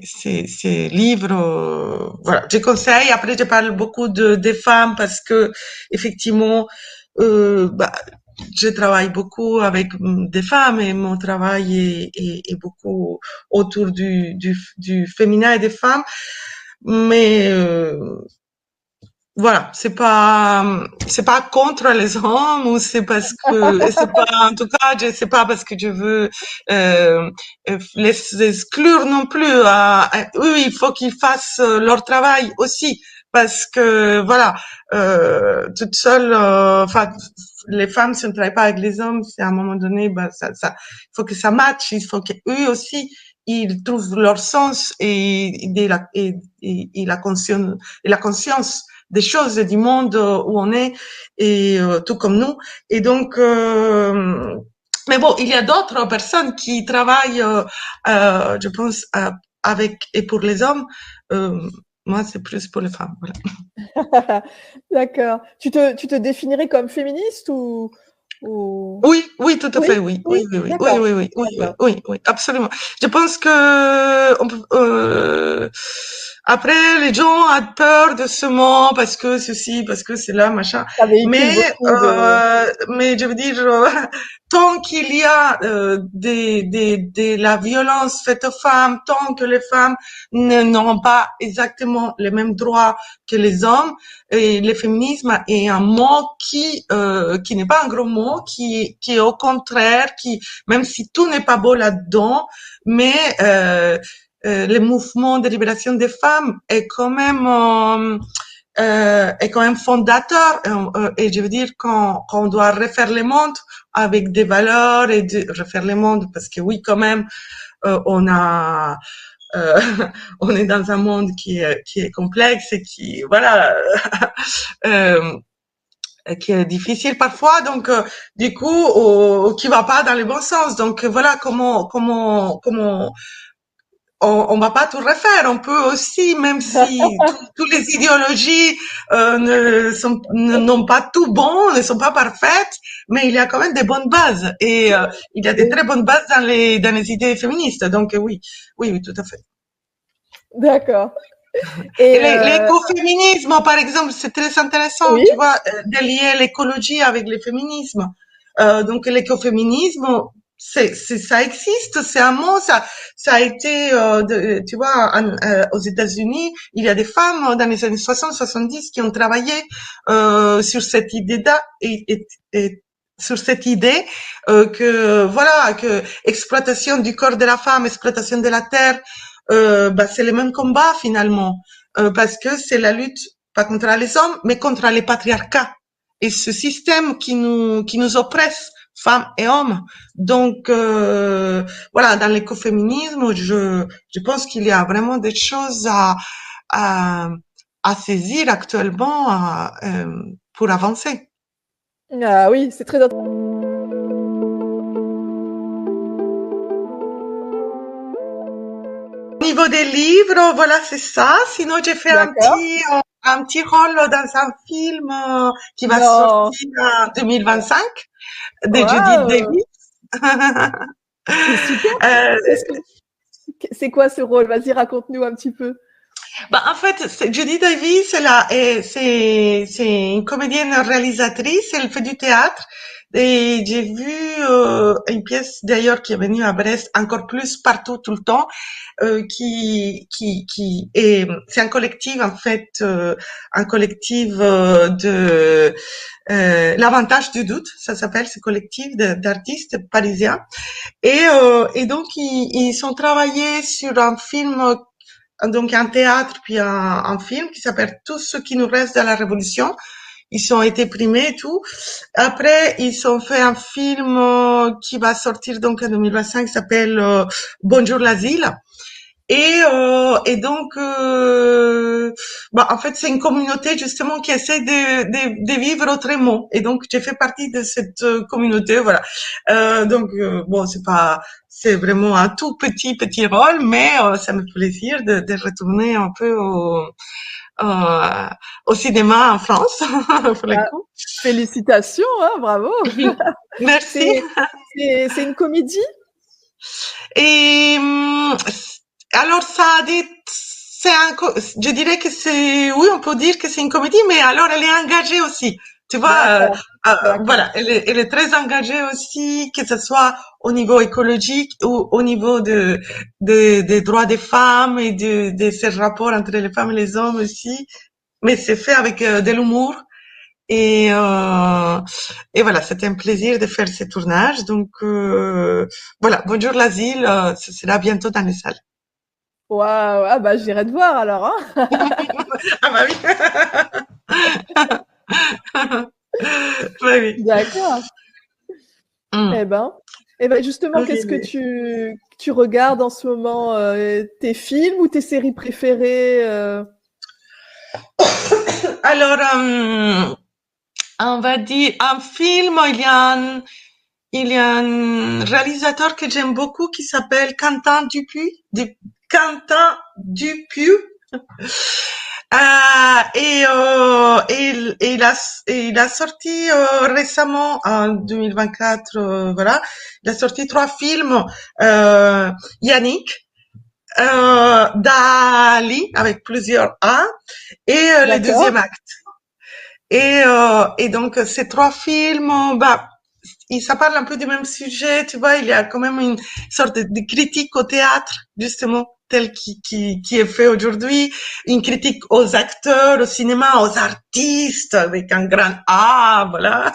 C: livres, voilà, je conseille. Après, je parle beaucoup des femmes parce que effectivement, bah, je travaille beaucoup avec des femmes et mon travail est beaucoup autour du féminin et des femmes. Mais voilà, c'est pas contre les hommes ou c'est parce que et c'est pas en tout cas c'est pas parce que je veux les exclure non plus. Oui, il faut qu'ils fassent leur travail aussi parce que voilà, toute seule, enfin les femmes si on ne travaille pas avec les hommes, c'est à un moment donné, bah il faut que ça matche, il faut qu'eux aussi ils trouvent leur sens et la conscience des choses du monde où on est et tout comme nous. Et donc, mais bon, il y a d'autres personnes qui travaillent, je pense, avec et pour les hommes. Euh, Moi, c'est plus pour les femmes. Voilà.
B: D'accord. Tu te définirais comme féministe ou ou...
C: Oui, oui, tout à
B: Oui,
C: fait, oui,
B: oui,
C: oui, oui, oui, oui,
B: d'accord,
C: oui, oui, oui, oui,
B: d'accord.
C: oui, oui, absolument. Je pense que après les gens ont peur de ce mot parce que ceci, parce que c'est là, machin.
B: Ça véhicule
C: Mais
B: beaucoup de...
C: mais je veux dire, tant qu'il y a de la violence faite aux femmes, tant que les femmes n'auront pas exactement les mêmes droits que les hommes, et le féminisme est un mot qui n'est pas un gros mot, qui est au contraire, qui, même si tout n'est pas beau là-dedans, mais le mouvement de libération des femmes est quand même fondateur. Et je veux dire qu'on doit refaire le monde avec des valeurs et refaire le monde parce que oui, quand même, on a euh, on est dans un monde qui est complexe et qui voilà euh, qui est difficile parfois, donc du coup, qui va pas dans le bon sens. Donc voilà comment on va pas tout refaire. On peut aussi, même si toutes les idéologies n'ont pas tout bon, ne sont pas parfaites, mais il y a quand même des bonnes bases et il y a des
B: Oui,
C: très bonnes bases dans les idées féministes. Donc oui, oui, oui, tout à fait.
B: d'accord.
C: Et
B: Et
C: l'écoféminisme, par exemple, c'est très intéressant,
B: oui,
C: tu vois, de lier l'écologie avec le féminisme. Donc l'écoféminisme, ça existe, c'est un mot, ça a été, tu vois, aux États-Unis, il y a des femmes dans les années 60-70 qui ont travaillé sur cette idée-là et sur cette idée que voilà que exploitation du corps de la femme, exploitation de la terre, bah, c'est le même combat finalement, parce que c'est la lutte pas contre les hommes, mais contre les patriarcats et ce système qui nous oppresse, femmes et hommes. Donc voilà, dans l'écoféminisme, je pense qu'il y a vraiment des choses à, à saisir actuellement pour avancer.
B: ah oui, c'est très intéressant.
C: Au niveau des livres, voilà, c'est ça. Sinon, j'ai fait
B: D'accord.
C: un petit rôle dans un film qui va
B: Non,
C: sortir en 2025 de Judith
B: waouh,
C: Davis.
B: c'est super.
C: Euh,
B: Qu'est-ce que c'est quoi ce rôle? Vas-y, raconte-nous un petit peu.
C: bah, en fait, Judith Davis, c'est une comédienne réalisatrice, elle fait du théâtre. Et j'ai vu une pièce d'ailleurs qui est venue à Brest encore plus partout tout le temps, qui est, c'est un collectif en fait, un collectif de l'avantage du doute, ça s'appelle ce collectif d'artistes parisiens. Et donc ils ont travaillé sur un film, donc un théâtre puis un film qui s'appelle Tout ce qui nous reste de la Révolution. Ils ont été primés et tout. Après, ils ont fait un film qui va sortir donc en 2025 qui s'appelle Bonjour l'asile. Et donc, bah, en fait, c'est une communauté justement qui essaie de vivre autrement. Et donc, j'ai fait partie de cette communauté, voilà. Donc, bon, c'est vraiment un tout petit rôle, mais ça me fait plaisir de retourner un peu euh, au cinéma en France, pour le
B: Ah,
C: coup.
B: félicitations, hein, bravo.
C: Merci.
B: C'est c'est une comédie?
C: Et alors ça a des, je dirais que c'est, oui, on peut dire que c'est une comédie, mais alors elle est engagée aussi. Tu vois,
B: D'accord, d'accord.
C: voilà, elle est très engagée aussi, que ce soit au niveau écologique ou au niveau des droits des femmes et de ces rapports entre les femmes et les hommes aussi. Mais c'est fait avec de l'humour. Et, euh, et voilà, c'était un plaisir de faire ce tournage. Donc voilà, Bonjour l'asile, ce sera bientôt dans les salles.
B: Waouh, ah bah j'irai te voir alors, hein.
C: Ah bah oui. Bah oui.
B: D'accord.
C: Hmm.
B: Eh ben, eh ben justement,
C: Oui,
B: qu'est-ce que
C: oui.
B: tu regardes en ce moment, tes films ou tes séries préférées?
C: Alors, on va dire un film, il y a un réalisateur que j'aime beaucoup qui s'appelle Quentin Dupuis, Quentin Dupieux. Il a sorti récemment, en 2024, voilà, il a sorti 3 films. Yannick, Dali, avec plusieurs A, et le
B: D'accord.
C: deuxième acte. Et donc, ces 3 films, bah, ça parle un peu du même sujet, tu vois, il y a quand même une sorte de critique au théâtre, justement, tel qui est fait aujourd'hui, une critique aux acteurs, au cinéma, aux artistes, avec un grand A, voilà.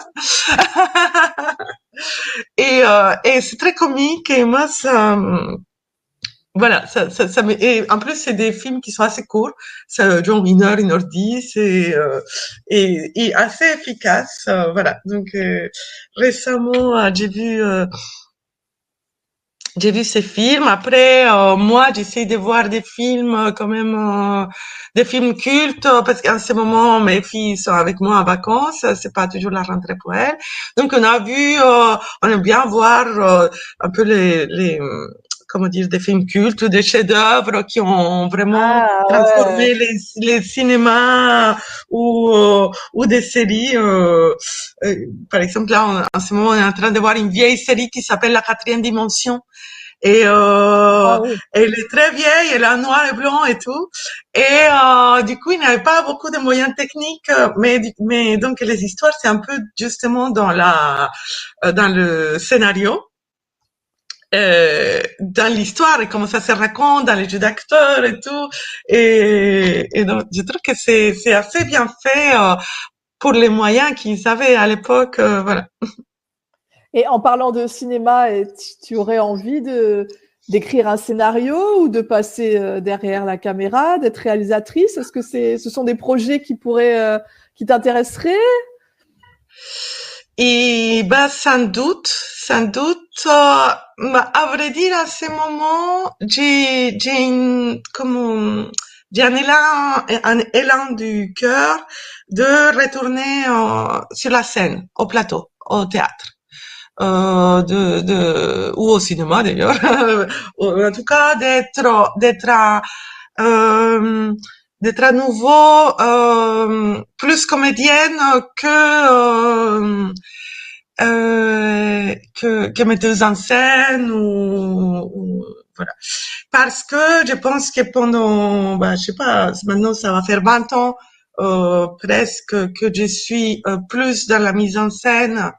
C: Et c'est très comique, et moi, voilà, et en plus, c'est des films qui sont assez courts, ça dure 1 heure, 1 heure 10, et assez efficaces, voilà. Donc, récemment, j'ai vu ces films. Après, moi, j'essaie de voir des films quand même, des films cultes, parce qu'en ce moment, mes filles sont avec moi en vacances. C'est pas toujours la rentrée pour elles. Donc, on aime bien voir un peu comment dire, des films cultes, des chefs-d'œuvre qui ont vraiment
B: Ah ouais.
C: transformé les cinémas ou des séries. Euh, Par exemple, là, en ce moment, on est en train de voir une vieille série qui s'appelle La Quatrième Dimension. Et
B: Ah oui.
C: elle est très vieille, elle est en noir et blanc et tout. Et du coup, il n'y avait pas beaucoup de moyens techniques, mais donc les histoires, c'est un peu justement dans le scénario, dans l'histoire et comment ça se raconte, dans les jeux d'acteurs et tout. Et donc, je trouve que c'est assez bien fait pour les moyens qu'ils avaient à l'époque. Voilà.
B: Et en parlant de cinéma, tu aurais envie d'écrire un scénario ou de passer derrière la caméra, d'être réalisatrice? Est-ce que ce sont des projets qui t'intéresseraient?
C: Et bah sans doute. Bah, à vrai dire, à ce moment, j'ai un élan du cœur de retourner sur la scène, au plateau, au théâtre, ou au cinéma d'ailleurs. En tout cas, euh, d'être à nouveau plus comédienne que metteuse en scène voilà. Parce que je pense que pendant, bah, je sais pas, maintenant ça va faire 20 ans presque que je suis plus dans la mise en scène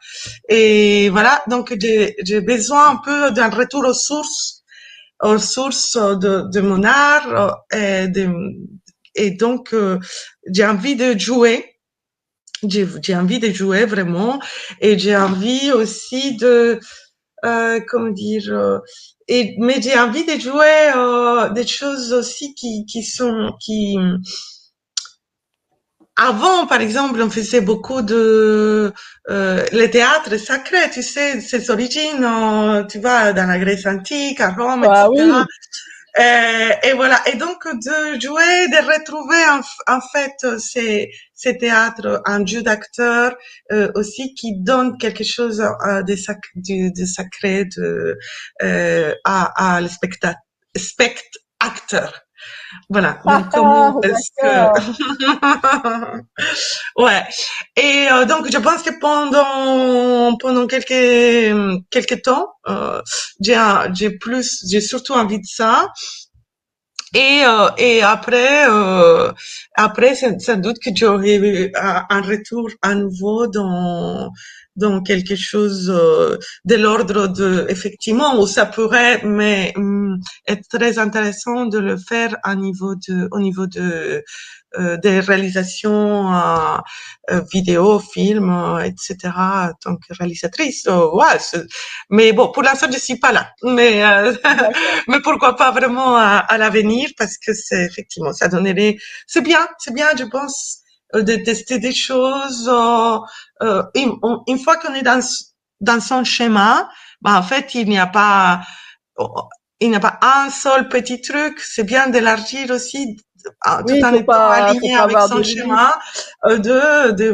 C: et voilà, donc j'ai besoin un peu d'un retour aux sources de mon art et donc j'ai envie de jouer. J'ai envie de jouer vraiment et j'ai envie aussi comment dire, mais j'ai envie de jouer des choses aussi avant, par exemple, on faisait beaucoup le théâtre sacré, tu sais, ses origines, tu vois, dans la Grèce antique, à Rome,
B: Ah
C: etc.
B: oui.
C: Et voilà. Et donc, de jouer, de retrouver en fait ces théâtres en jeu d'acteur aussi qui donne quelque chose de sacré à le spectateur. Voilà. Donc, comment est-ce que
B: D'accord.
C: ouais. Et donc, je pense que pendant quelques temps, j'ai surtout envie de ça. Et après, sans doute que j'aurai un retour à nouveau dans quelque chose de l'ordre effectivement, où ça pourrait, mais être très intéressant de le faire au niveau des réalisations vidéo, film, etc. En tant que réalisatrice. Ouais, mais bon, pour l'instant, je suis pas là.
B: D'accord.
C: Mais pourquoi pas vraiment à l'avenir parce que c'est effectivement, ça donnerait, c'est bien, je pense, de tester des choses. Une fois qu'on est dans son schéma, bah, en fait, il n'y a pas un seul petit truc. C'est bien d'élargir aussi,
B: Oui,
C: tout en étant
B: faut
C: aligné
B: pas
C: avec
B: avoir
C: son
B: de limites.
C: schéma,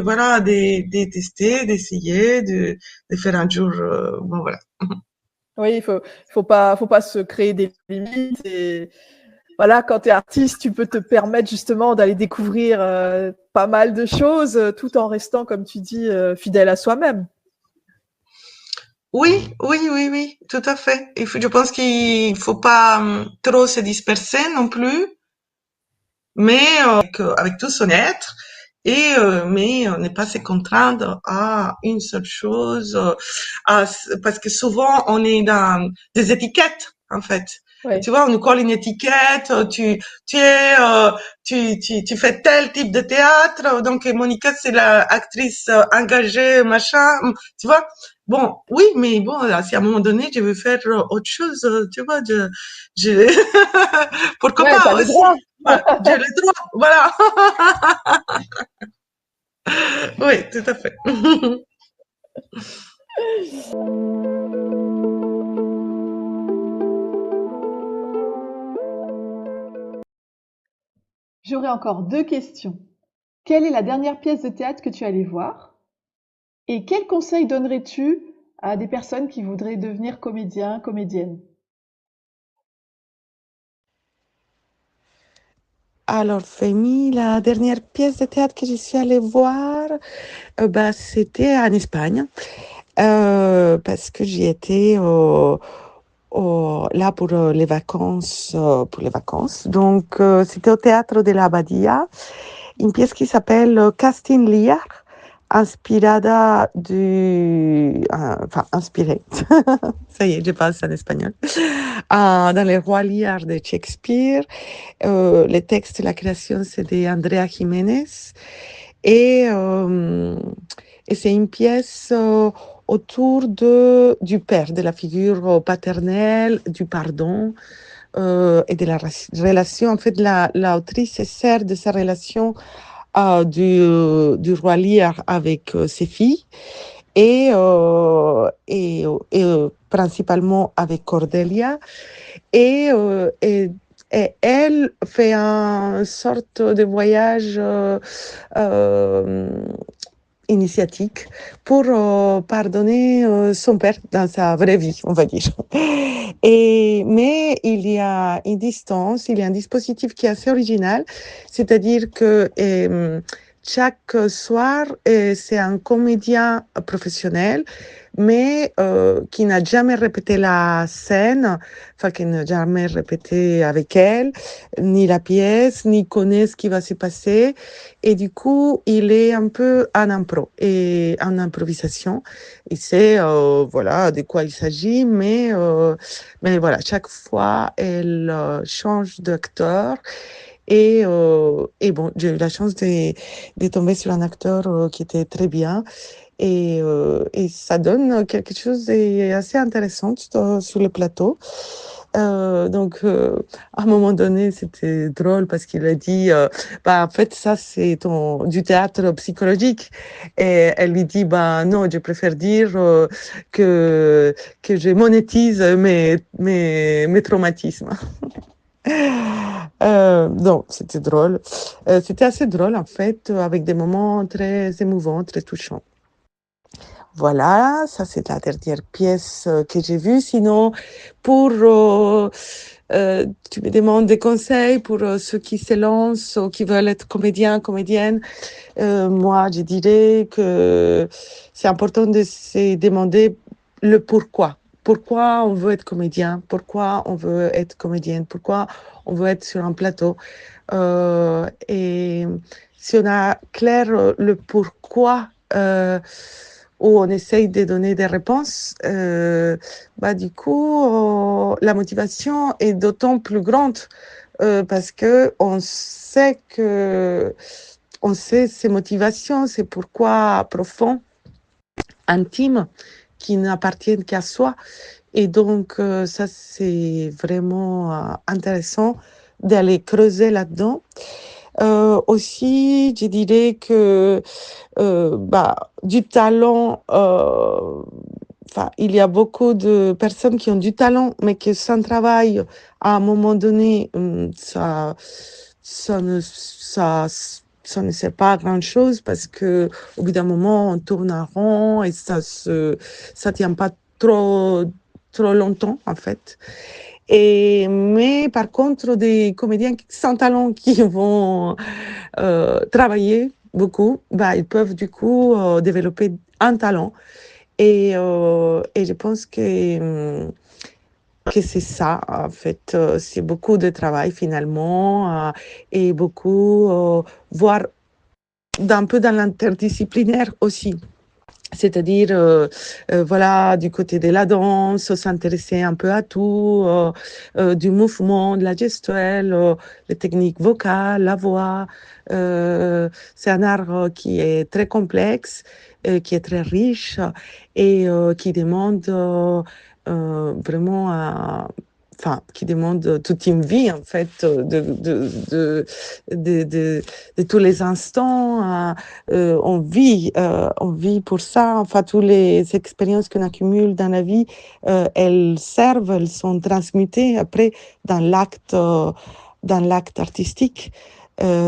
C: voilà, de tester, d'essayer, de faire un jour, bon, voilà.
B: Oui, faut pas se créer des limites Voilà, quand tu es artiste, tu peux te permettre justement d'aller découvrir pas mal de choses tout en restant, comme tu dis, fidèle à soi-même.
C: Oui, oui, oui, oui, tout à fait. Je pense qu'il faut pas trop se disperser non plus, mais avec tout son être, mais ne pas se contraindre à une seule chose, parce que souvent on est dans des étiquettes en fait.
B: Ouais.
C: Tu vois, on nous colle une étiquette, tu es, tu fais tel type de théâtre, donc Monica c'est la actrice engagée, machin, tu vois. Bon, oui, mais bon, si à un moment donné je veux faire autre chose, tu vois, je, pourquoi
B: Ouais,
C: pas
B: t'as le
C: aussi.
B: droit.
C: Voilà, j'ai le droit, voilà. Oui, tout à fait.
A: J'aurais encore deux questions. Quelle est la dernière pièce de théâtre que tu es allée voir? Et quel conseil donnerais-tu à des personnes qui voudraient devenir comédien, comédienne?
D: Alors, Femi, la dernière pièce de théâtre que je suis allée voir, bah, c'était en Espagne, parce que j'y étais là pour les vacances. Donc, c'était au théâtre de la Badia, une pièce qui s'appelle Casting Lear, inspirée, ça y est, je passe en espagnol, dans les Rois Lear de Shakespeare. Le texte et la création, c'est d'Andrea Jiménez. Et, euh, et c'est une pièce autour du père, de la figure paternelle, du pardon et de la relation. En fait, l'autrice se sert de sa relation du roi Lear avec ses filles et principalement avec Cordelia. Et elle fait une sorte de voyage euh, initiatique pour pardonner son père dans sa vraie vie, on va dire. Mais il y a une distance, il y a un dispositif qui est assez original, c'est-à-dire que chaque soir, c'est un comédien professionnel, mais qui n'a jamais répété la scène, enfin qui n'a jamais répété avec elle, ni la pièce, ni connaît ce qui va se passer. Et du coup, il est un peu en impro et en improvisation. Il sait voilà, de quoi il s'agit, mais voilà, chaque fois, elle change d'acteur. Et bon, j'ai eu la chance de tomber sur un acteur qui était très bien. Et ça donne quelque chose d'assez intéressant sur le plateau. À un moment donné, c'était drôle parce qu'il a dit, bah, en fait, ça, c'est du théâtre psychologique. Et elle lui dit, bah, non, je préfère dire que je monétise mes traumatismes. Donc, c'était drôle. C'était assez drôle, en fait, avec des moments très émouvants, très touchants. Voilà, ça c'est la dernière pièce que j'ai vue. Sinon, tu me demandes des conseils pour ceux qui se lancent ou qui veulent être comédiens, comédiennes. Moi, je dirais que c'est important de se demander le pourquoi. Pourquoi on veut être comédien? Pourquoi on veut être comédienne? Pourquoi on veut être sur un plateau? Et si on a clair le pourquoi, où on essaye de donner des réponses, bah, du coup, la motivation est d'autant plus grande parce que on sait ses motivations, ses pourquoi profonds, intimes, qui n'appartiennent qu'à soi. Et donc, ça, c'est vraiment intéressant d'aller creuser là-dedans. Aussi, je dirais que bah, du talent, il y a beaucoup de personnes qui ont du talent, mais que sans travail, à un moment donné, ça ne sert pas à grand-chose parce que au bout d'un moment, on tourne en rond et ça tient pas trop longtemps, en fait. Mais par contre, des comédiens sans talent qui vont travailler beaucoup, bah, ils peuvent du coup développer un talent. Et je pense que c'est ça, en fait. C'est beaucoup de travail finalement et beaucoup voir d'un peu dans l'interdisciplinaire aussi. C'est-à-dire, voilà, du côté de la danse, s'intéresser un peu à tout, du mouvement, de la gestuelle, les techniques vocales, la voix. C'est un art qui est très complexe, qui est très riche et qui demande vraiment enfin, qui demande toute une vie, en fait, de tous les instants. On vit pour ça. Enfin, toutes les expériences qu'on accumule dans la vie, elles servent, elles sont transmutées après dans l'acte artistique.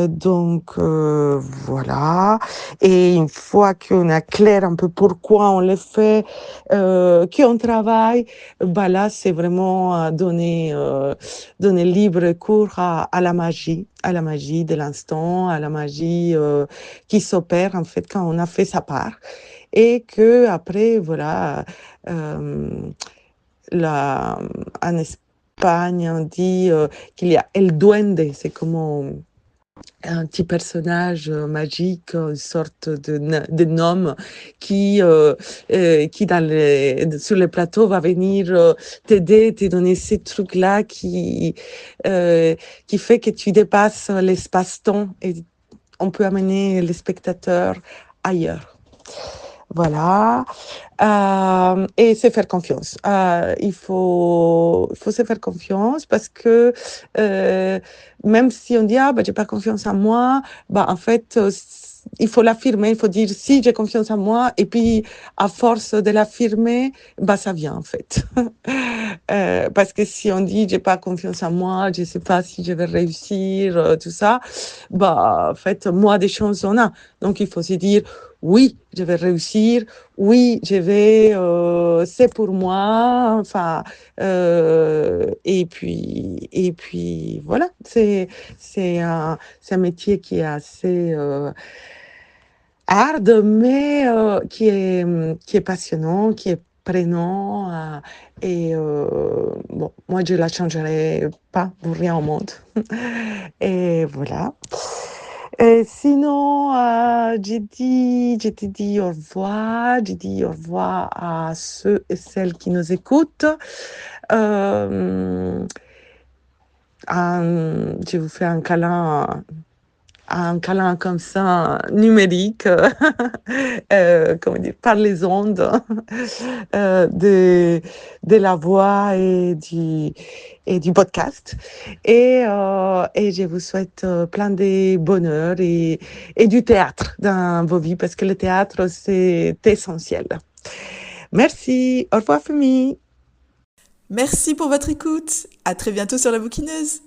D: Donc voilà. Et une fois qu'on a clair un peu pourquoi on le fait, qu'on travaille, bah là c'est vraiment donner libre cours à la magie de l'instant, à la magie qui s'opère en fait quand on a fait sa part, et que après voilà, en Espagne on dit qu'il y a el duende, c'est comme un petit personnage magique, une sorte de gnome qui sur le plateau va venir t'aider, te donner ces trucs-là qui fait que tu dépasses l'espace-temps et on peut amener les spectateurs ailleurs. Voilà. Et se faire confiance. Il faut se faire confiance parce que même si on dit ah bah j'ai pas confiance en moi, bah en fait il faut l'affirmer, il faut dire si j'ai confiance en moi, et puis à force de l'affirmer, bah ça vient en fait. Parce que si on dit j'ai pas confiance en moi, je sais pas si je vais réussir, tout ça, bah en fait moi des chances on a. Donc il faut se dire oui, je vais réussir, oui, je vais, c'est pour moi, enfin, et puis voilà, c'est un métier qui est assez hard, mais qui est passionnant, qui est prenant, et bon, moi je la changerai pas pour rien au monde. Et voilà. Et sinon, j'ai dit au revoir, j'ai dit au revoir à ceux et celles qui nous écoutent. Je vous fais un câlin comme ça, numérique, comment dire, par les ondes de la voix et du podcast. Et je vous souhaite plein de bonheur et du théâtre dans vos vies, parce que le théâtre, c'est essentiel. Merci. Au revoir, famille.
A: Merci pour votre écoute. À très bientôt sur La Bouquineuse.